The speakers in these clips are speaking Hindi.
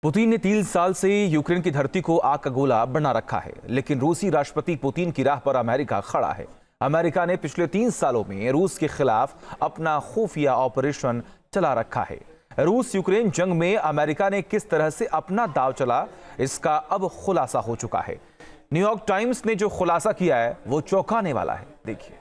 पुतिन ने 3 साल से यूक्रेन की धरती को आग का गोला बना रखा है, लेकिन रूसी राष्ट्रपति पुतिन की राह पर अमेरिका खड़ा है। अमेरिका ने पिछले 3 सालों में रूस के खिलाफ अपना खुफिया ऑपरेशन चला रखा है। रूस यूक्रेन जंग में अमेरिका ने किस तरह से अपना दांव चला, इसका अब खुलासा हो चुका है। न्यूयॉर्क टाइम्स ने जो खुलासा किया है वो चौंकाने वाला है। देखिए।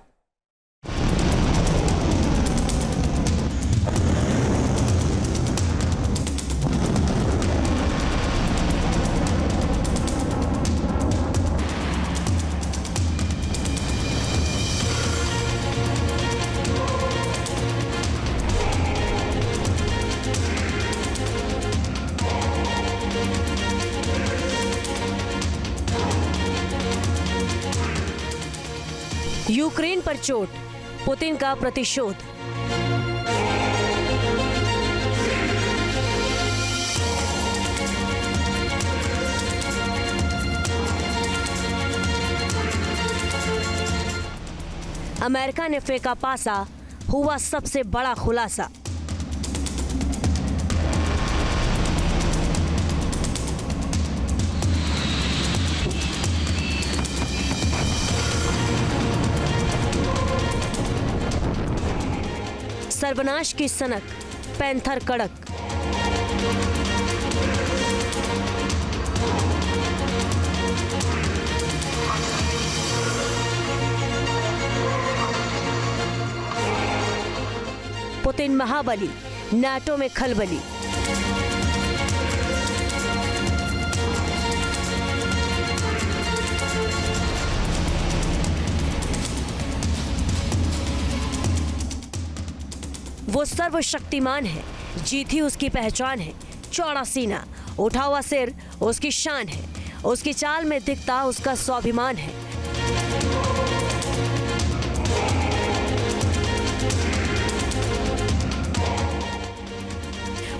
यूक्रेन पर चोट, पुतिन का प्रतिशोध। अमेरिका ने फेंका पासा, हुआ सबसे बड़ा खुलासा। सर्वनाश की सनक, पैंथर कड़क। पुतिन महाबली, नाटो में खलबली। वो सर्वशक्तिमान है, जीत ही उसकी पहचान है। चौड़ा सीना, उठा हुआ सिर उसकी शान है। उसकी चाल में दिखता उसका स्वाभिमान है।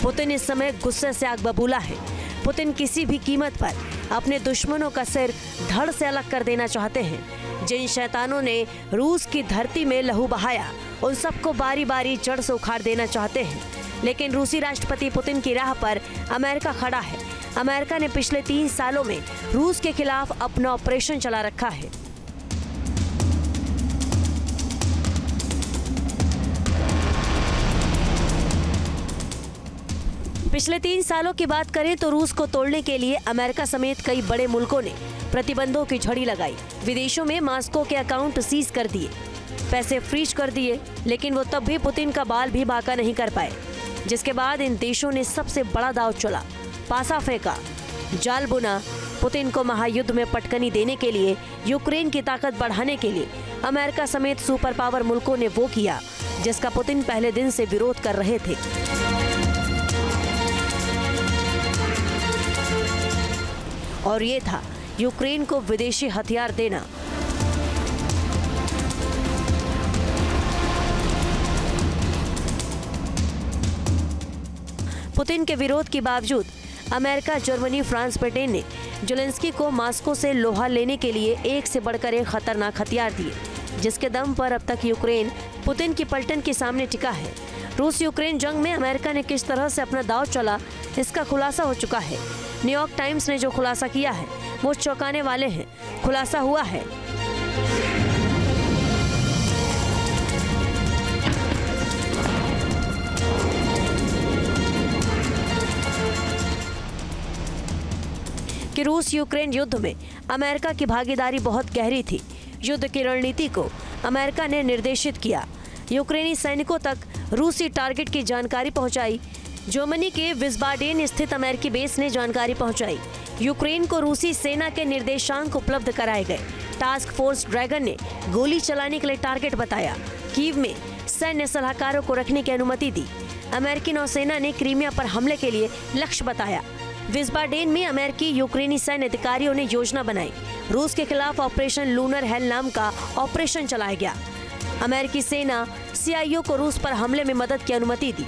पुतिन इस समय गुस्से से आग बबूला है। पुतिन किसी भी कीमत पर अपने दुश्मनों का सिर धड़ से अलग कर देना चाहते हैं। जिन शैतानों ने रूस की धरती में लहू बहाया, उन सबको बारी बारी जड़ से उखाड़ देना चाहते हैं। लेकिन रूसी राष्ट्रपति पुतिन की राह पर अमेरिका खड़ा है। अमेरिका ने पिछले 3 सालों में रूस के खिलाफ अपना ऑपरेशन चला रखा है। पिछले 3 सालों की बात करें तो रूस को तोड़ने के लिए अमेरिका समेत कई बड़े मुल्कों ने प्रतिबंधों की झड़ी लगाई। विदेशों में मॉस्को के अकाउंट सीज कर दिए, पैसे फ्रीज कर दिए, लेकिन वो तब भी पुतिन का बाल भी बांका नहीं कर पाए। जिसके बाद इन देशों ने सबसे बड़ा दांव चला, पासा फेंका, जाल बुना। पुतिन को महायुद्ध में पटकनी देने के लिए, यूक्रेन की ताकत बढ़ाने के लिए अमेरिका समेत सुपर पावर मुल्कों ने वो किया जिसका पुतिन पहले दिन से विरोध कर रहे थे। और ये था यूक्रेन को विदेशी हथियार देना। पुतिन के विरोध के बावजूद अमेरिका, जर्मनी, फ्रांस, ब्रिटेन ने ज़ेलेंस्की को मॉस्को से लोहा लेने के लिए एक से बढ़कर एक खतरनाक हथियार दिए, जिसके दम पर अब तक यूक्रेन पुतिन की पलटन के सामने टिका है। रूस यूक्रेन जंग में अमेरिका ने किस तरह से अपना दांव चला, इसका खुलासा हो चुका है। न्यूयॉर्क टाइम्स ने जो खुलासा किया है वो चौंकाने वाले हैं। खुलासा हुआ है कि रूस यूक्रेन युद्ध में अमेरिका की भागीदारी बहुत गहरी थी। युद्ध की रणनीति को अमेरिका ने निर्देशित किया। यूक्रेनी सैनिकों तक रूसी टारगेट की जानकारी पहुंचाई। जर्मनी के विस्बाडेन स्थित अमेरिकी बेस ने जानकारी पहुंचाई। यूक्रेन को रूसी सेना के निर्देशांक उपलब्ध कराए गए। टास्क फोर्स ड्रैगन ने गोली चलाने के लिए टारगेट बताया। कीव में सैन्य सलाहकारों को रखने की अनुमति दी। अमेरिकी नौसेना ने क्रीमिया पर हमले के लिए लक्ष्य बताया। विस्बाडेन में अमेरिकी यूक्रेनी सैन्य अधिकारियों ने योजना बनाई। रूस के खिलाफ ऑपरेशन लूनर हेल नाम का ऑपरेशन चलाया गया। अमेरिकी सेना CIO को रूस पर हमले में मदद की अनुमति दी।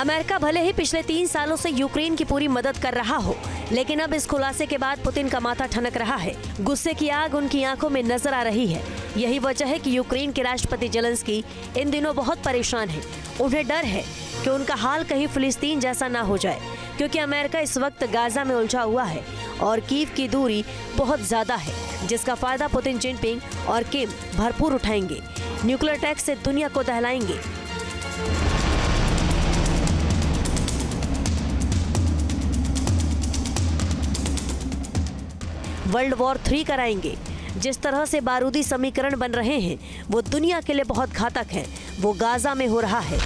अमेरिका भले ही पिछले 3 सालों से यूक्रेन की पूरी मदद कर रहा हो, लेकिन अब इस खुलासे के बाद पुतिन का माथा ठनक रहा है। गुस्से की आग उनकी आंखों में नजर आ रही है। यही वजह है कि यूक्रेन के राष्ट्रपति जेलेंस्की इन दिनों बहुत परेशान हैं। उन्हें डर है कि उनका हाल कहीं फिलिस्तीन जैसा ना हो जाए, क्योंकि अमेरिका इस वक्त गाजा में उलझा हुआ है और कीव की दूरी बहुत ज्यादा है, जिसका फायदा पुतिन, जिनपिंग और किम भरपूर उठाएंगे। न्यूक्लियर टैक्स से दुनिया को दहलाएंगे। वर्ल्ड वॉर 3 कराएंगे। जिस तरह से बारूदी समीकरण बन रहे हैं वो दुनिया के लिए बहुत घातक है। वो गाजा में हो रहा है।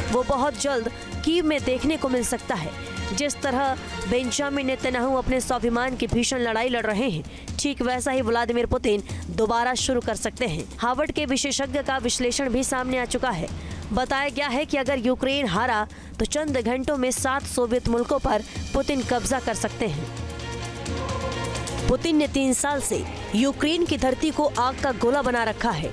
वो बहुत जल्द कीव में देखने को मिल सकता है। जिस तरह बेंजामिन नेतन्याहू अपने स्वाभिमान की भीषण लड़ाई लड़ रहे हैं, ठीक वैसा ही व्लादिमीर पुतिन दोबारा शुरू कर सकते हैं। हार्वर्ड के विशेषज्ञ का विश्लेषण भी सामने आ चुका है। बताया गया है कि अगर यूक्रेन हारा तो चंद घंटों में 7 सोवियत मुल्कों पर पुतिन कब्जा कर सकते हैं। पुतिन ने 3 साल से यूक्रेन की धरती को आग का गोला बना रखा है।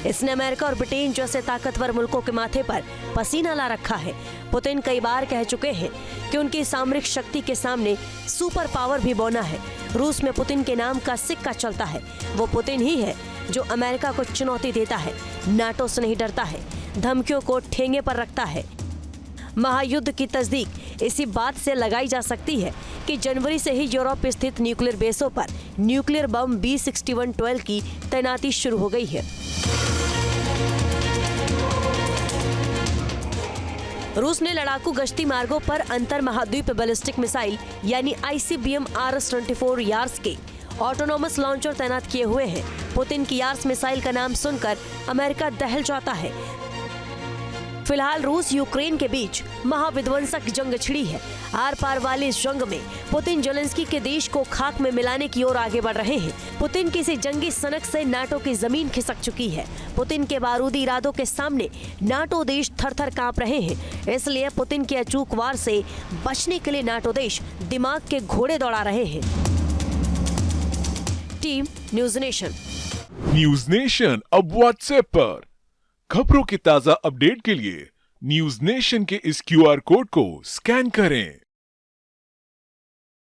इसने अमेरिका और ब्रिटेन जैसे ताकतवर मुल्कों के माथे पर पसीना ला रखा है। पुतिन कई बार कह चुके हैं कि उनकी सामरिक शक्ति के सामने सुपर पावर भी बौना है। रूस में पुतिन के नाम का सिक्का चलता है। वो पुतिन ही है जो अमेरिका को चुनौती देता है, नाटो से नहीं डरता है, धमकियों को ठेंगे पर रखता है। महायुद्ध की तस्दीक इसी बात से लगाई जा सकती है कि जनवरी से ही यूरोप स्थित न्यूक्लियर बेसों पर न्यूक्लियर बम B6112 की तैनाती शुरू हो गई है। रूस ने लड़ाकू गश्ती मार्गों पर अंतर महाद्वीप बैलिस्टिक मिसाइल यानी ICBM RS-24 यार्स के ऑटोनोमस लॉन्चर तैनात किए हुए हैं। पुतिन की यार्स मिसाइल का नाम सुनकर अमेरिका दहल जाता है। फिलहाल रूस यूक्रेन के बीच महाविध्वंसक जंग छिड़ी है। आर पार वाली इस जंग में पुतिन जेलेंस्की के देश को खाक में मिलाने की ओर आगे बढ़ रहे हैं। पुतिन की इसी जंगी सनक से नाटो की जमीन खिसक चुकी है। पुतिन के बारूदी इरादों के सामने नाटो देश थर-थर कांप रहे हैं। इसलिए पुतिन के अचूक वार से बचने के लिए नाटो देश दिमाग के घोड़े दौड़ा रहे हैं। Team news nation. News nation अब व्हाट्सएप पर खबरों के ताजा अपडेट के लिए न्यूज नेशन के इस QR कोड को स्कैन करें।